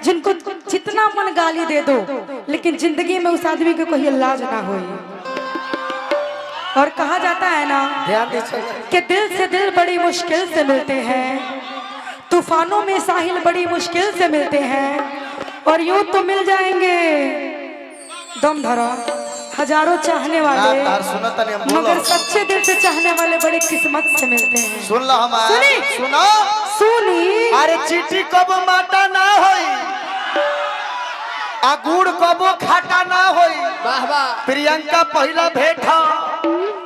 जिनको जितना मन गाली दे दो लेकिन जिंदगी में उस आदमी को कोई इलाज ना हो। और कहा जाता है ना कि दिल से दिल बड़ी मुश्किल से मिलते हैं, तूफानों में साहिल बड़ी मुश्किल से मिलते हैं, और यूं तो मिल जाएंगे दम धरा हजारों चाहने वाले, मगर सच्चे दिल से चाहने वाले बड़ी किस्मत से मिलते हैं। सुन लो हमारे सुनो सुनी। अरे चिट्ठी कबो माटा ना होई, आ गुड़ कबो खाटा ना होई। वाह वाह। प्रियंका पहला भेंट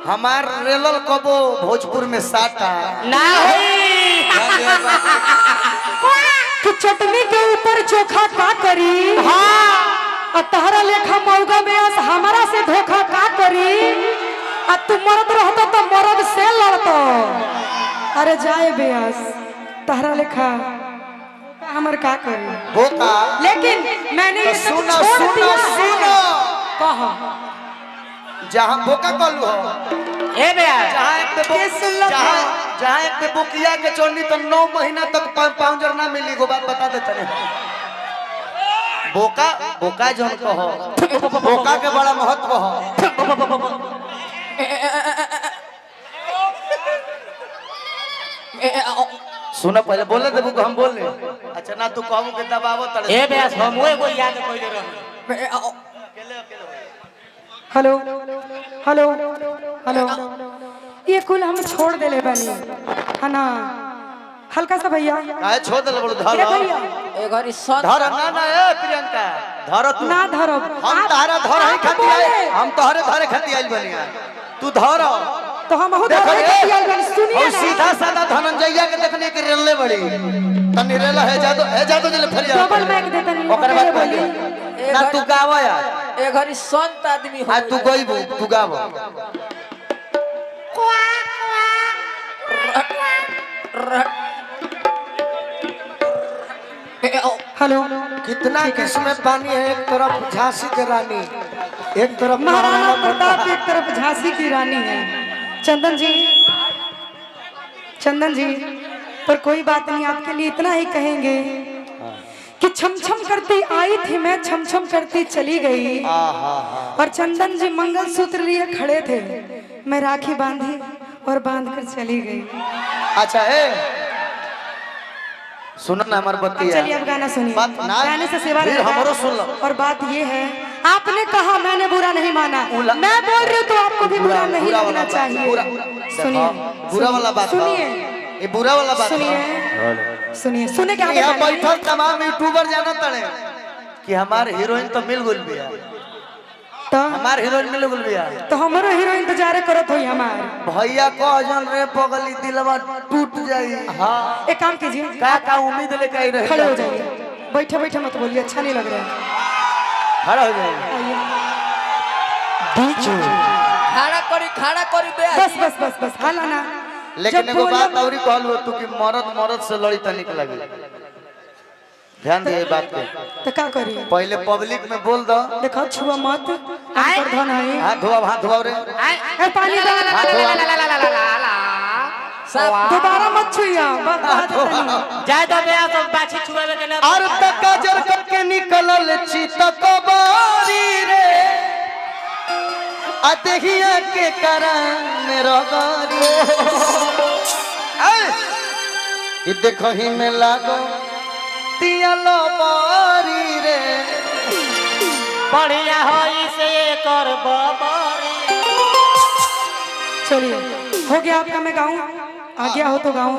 हमार रेलल कबो भोजपुर में साटा ना होई। कि चटनी के ऊपर चोखा का करी, हाँ तहरा लेखा मौगा ब्यास हमारा से धोखा का करी। तू मरद रहता तो मरद से लड़तो। अरे जाए ब्यास तहरा लेखा हमर का करी बोका। लेकिन मैंने तो ये सब सुनो छोड़ सुनो दिया सुनो है। कहा जहाँ बोका कलू हो ए बेया जहाँ एक पे बुकिया के चोनी तो 9 महीना तक पाउंजर ना मिली। गो बात बता देते बोका बोका जो कहो बोका के बड़ा महत्व हो। सुनो पहले बोले देबू को हम बोल ले। अच्छा ना तू कहू के दबावो तड़े ए बेया हम ओए कोई याद कोइले रह। हेलो हेलो हेलो ये कुल हम छोड़ देले बानी है ना। हल्का सा भैया काहे छोड़ देले बड़ू धर भैया ए घरी सन धर ना ना ए प्रियंका धर तू ना धरब। हम तारा धर ही खाती आई, हम तोहरे धरे खाती आइल बनिया तू धर तो हम बहुत देखो ये सुनिए और सीधा साधा धनंजया के देखने के रेले बड़ी तनी रेला है जादू जले फरिया डबल मैक देता नहीं ओकर बाद बोली ना तू गावा यार ए घरी संत आदमी हो। आ तू गइबू तू गावा हेलो कितना किस्में पानी है। एक तरफ झांसी के रानी, एक तरफ महाराणा प्रताप, एक तरफ झांसी की रानी है। चंदन जी पर कोई बात नहीं, आपके लिए इतना ही कहेंगे कि छम छम करती आई थी मैं, छम छम करती चली गई। और चंदन जी मंगलसूत्र लिए खड़े थे, मैं राखी बांधी और बांध कर चली गई। अच्छा सुनो ना हमार बत्ती। चलिए अब गाना सुनिए, गाने से सेवा फिर हमरो सुन लो। और बात ये है, आपने कहा मैंने बुरा नहीं माना, मैं बोल रही हूँ तो आपको भी बुरा नहीं लगना चाहिए। सुनिए बुरा वाला बात सुनिए, ये बुरा वाला बात सुनिए सुने क्या यहाँ बैठल तमाम यूट्यूबर जाना तड़े कि हमार हीरोइन तो मिल गुल बिया, तो हमार हीरोइन मिल गुल बिया, तो हमारो हीरो इंतजार करत होई हमार। भैया कह जन रे पगली दिलवा टूट जाई। हाँ एक काम कीजिए, का उम्मीद लेके आई रहे। खड़े हो जाइए, बैठे बैठे मत बोलिए, अच्छा नहीं लग रहा है। खड़ा हो जाइए, आइए। खड़ा करी बेया। बस बस बस बस हाला ना। लेकिन एगो बात औरी कहलू तू कि मरद से लड़ी त निक लगे। ध्यान दे बात पे। तो क्या करिए, पहले पब्लिक में बोल दो, देखो छुआ मत, धन है। हाथ धोआ रे, ए पानी दो, हाथ धोआ दोबारा मत छुइया। जाय दो बेया तो बाछी छुआवे के ना। और तक जर करके निकलल चित कबारी रे, अतहिया के करान रगारी। ये देखो ही में लागो तिया लबारी रे, बढ़िया होई से कर बबरी। चलिए हो गया आपका, मैं गाऊं? आ गया हो तो गाऊं,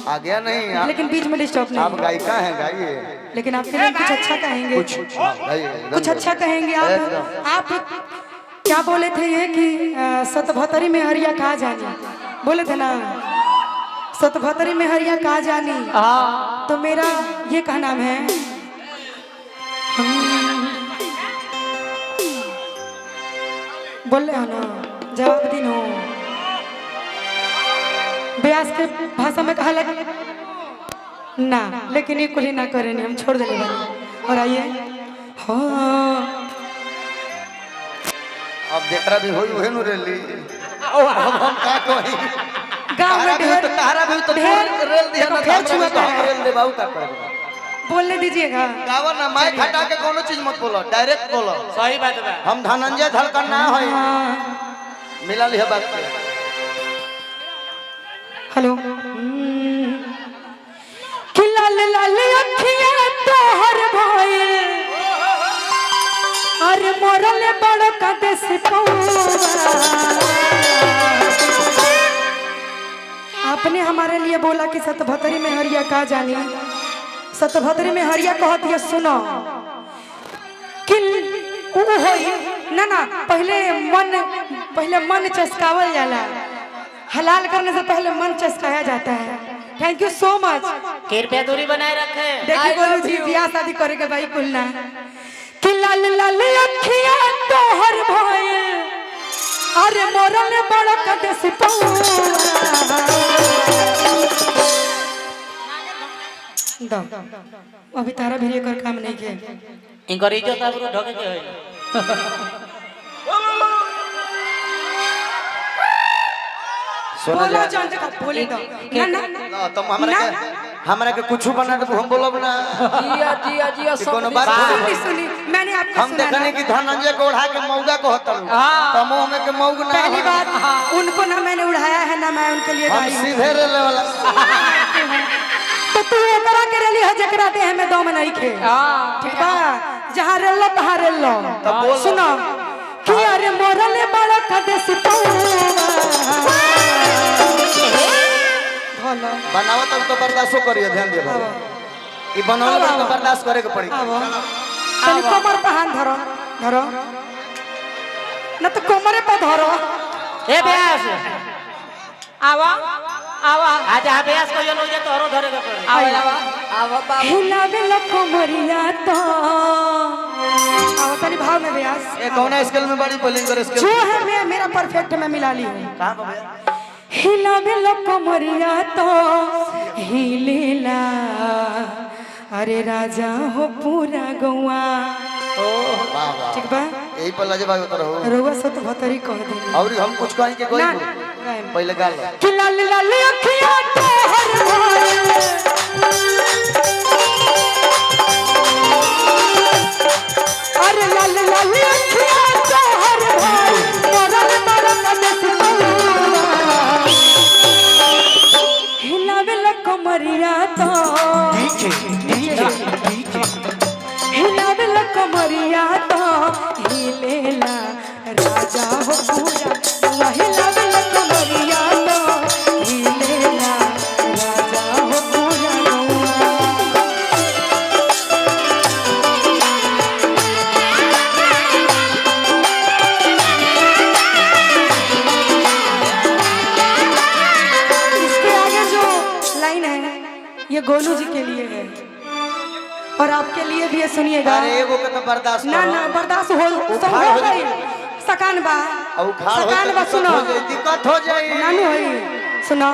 आ गया नहीं आप, लेकिन बीच में डिस्टर्ब आप नहीं। गायिका हैं गाइए, लेकिन आपके लिए कुछ अच्छा कहेंगे, कुछ अच्छा कहेंगे आप क्या बोले थे ये कि सतभतरी में हरिया कहा जानी, बोले थे ना, सतभतरी में हरिया कहा जानी। तो मेरा ये क्या नाम है, बोल रहे हो ना, जवाब दिन हो। ब्यास के भाषा में कहा लगे ना, लेकिन ये कुछ ना करें, हम छोड़ देने वाले। और आइए हाँ, अब जेकरा भी होई ओहे नु रेली। अब हम का कही, गांव में ढेर तारा भी तो रेल दिया ना, ढेर छुआ रेल दे बाऊ का कर। बोलने दीजिएगा। गावा ना माइक हटा के कोनो चीज मत बोलो, डायरेक्ट बोलो। सही बात बा। हम धनंजय धड़कन ना होई। मिला लिया बात पे। हेलो। कि लाल लाल अखियां तोहर भइल, अरे मोरल बड़ कदे से आपने हमारे लिए बोला कि सतभतरी में हरिया का जानी, सतभतरी में हरिया कहत ये सुनो कि होई ना ना, पहले मन चस्कावल जाला, हलाल करने से पहले मन चस्काया जाता है। Thank you so much. कृपया दूरी बनाए रखे। देखिए बोलू जी ब्याह शादी करे के भाई कुलना कि लाल लाल अखियां तोहर भइल, अरे मोरल बड़ कदे से अभी तारा भी कर काम नहीं के इनकर इज्जत आबरू ढके के होई। सुना जा बोले दो ना ना ना तुम हमरा के कुछ बना दे हम बोलब ना। जिया कि कोनो बात सुनी मैंने आपको हम देखने की धनंजय को उड़ा के मौगा को होता तमो में के मौग ना। पहली बात उनको ना मैंने उड़ाया है ना मैं उनके लिए हम गाई हूं। सीधे रेले वाला। तो तू एकरा के रेली है जकरा देह में दम नहीं खे। ठीक बा, जहां रेलो तहां रेलो। सुनो कि अरे मोरल बड़ कदे से बनावा तब तो बर्दाश्त करिए, ध्यान दिए भाई। ई बनौले तो बर्दाश्त करे के पड़ी। तनी कमर पे हाथ धरो धरो ना, तो कमरे पे धरो। ए ब्यास आवा आवा आज आ ब्यास को यो जे तोरो धरे के पड़े। आवा बाबा हिलावे लो कमरिया तो आओ तनी भाव में ब्यास। ये कौन स्केल में बड़ी बोलिंग करे स्केल? जो है मैं मेरा परफेक्ट में मिला ली हूं। कहां को भैया? हिलावे लो कमरिया तो हिलेला, अरे राजा हो पूरा गौआ। वाह वाह, ठीक बा, यही पर लाजवाब उतर हो। रोवा सत भतरी कह दे और हम कुछ कहीं के कोई ना पहले गाल कि लाल लाल अखियां तोहर भइल, अरे लाल लाल अखियां तोहर भइल, मोरल बड़ कदे से हिलावे लो कमरिया तो हिलावे लो कमरिया तो हिलेला, राजा हो पूरा हिलावे लो कमरिया तो हिलेला, राजा हो पूरा इसके आगे जो लाइन है ये गोलू जी के लिए है और आपके लिए भी है, सुनिएगा। अरे एगो के तो बर्दाश्त ना करो। ना बर्दाश्त हो उखाड़ हो गई सकान बा और खाड़ हो सकान बा तो सुनो दिक्कत हो जाई। नानू होई सुनो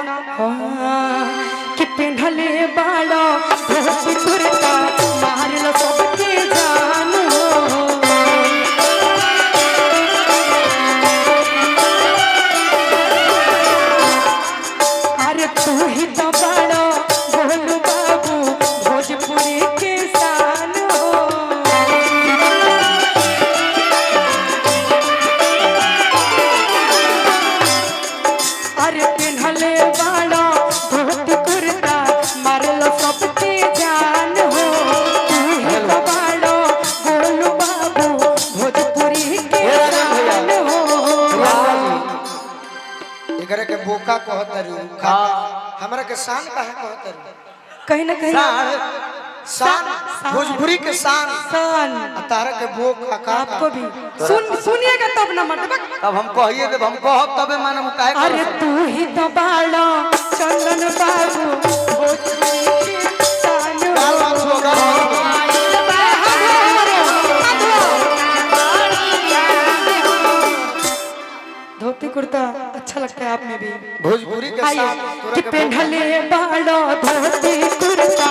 कि पेंढले बाड़ो धोती कुर्ता मार लो सबके जान हो। अरे तू ही तो बाड़ो गोलू बाबू भोजपुरी के शान हो। अरे पेन्हले बाड़ो धोती कुर्ता मारलो सबके जान हो। तू ही तो बाड़ो गोलू बाबू भोजपुरी के शान हो। एकरे के बोका कहतरी हमरा के शान काहे कहतरी? कहीं ना कहीं शान भोजपुरी के शान शान तारा के बोका का आपको भी सुनिएगा तब ना मतलब। तब हम कहिए देब, हम कहब तबे माने मुकाए। अरे तू ही तो बाड़ा चंदन बाबू भोजपुरी के शान हो। गाल मत छुओ, गाल मत छुओ। धोती कुर्ता अच्छा लगता है आप में भी। भोजपुरी के आइए शान कि पेन्हले बाड़ो धोती कुर्ता